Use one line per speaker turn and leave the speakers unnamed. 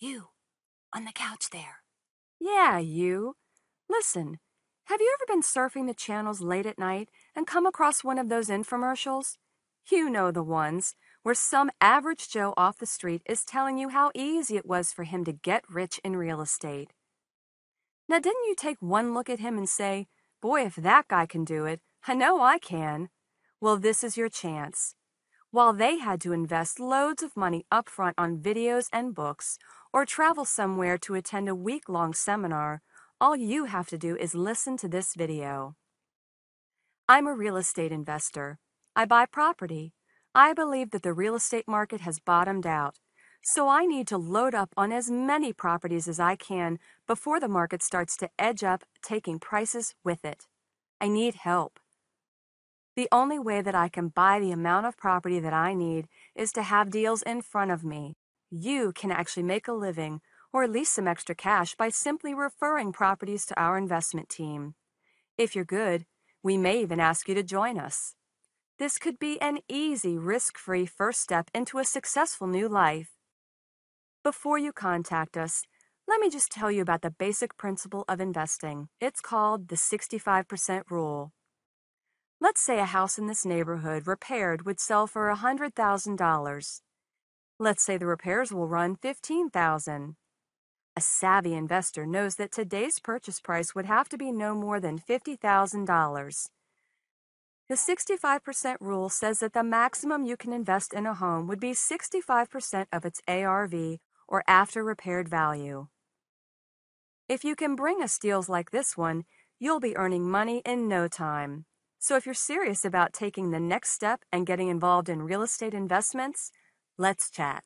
You, on the couch there.
Yeah, you. Listen, have you ever been surfing the channels late at night and come across one of those infomercials? You know the ones where some average Joe off the street is telling you how easy it was for him to get rich in real estate. Now, didn't you take one look at him and say, boy, if that guy can do it, I know I can. Well, this is your chance. While they had to invest loads of money upfront on videos and books, or travel somewhere to attend a week-long seminar, all you have to do is listen to this video. I'm a real estate investor. I buy property. I believe that the real estate market has bottomed out, so I need to load up on as many properties as I can before the market starts to edge up, taking prices with it. I need help. The only way that I can buy the amount of property that I need is to have deals in front of me. You can actually make a living, or at least some extra cash, by simply referring properties to our investment team. If you're good, we may even ask you to join us. This could be an easy, risk-free first step into a successful new life. Before you contact us, let me just tell you about the basic principle of investing. It's called the 65% rule. Let's say a house in this neighborhood repaired would sell for $100,000. Let's say the repairs will run $15,000. A savvy investor knows that today's purchase price would have to be no more than $50,000. The 65% rule says that the maximum you can invest in a home would be 65% of its ARV, or after repaired value. If you can bring us deals like this one, you'll be earning money in no time. So if you're serious about taking the next step and getting involved in real estate investments, let's chat.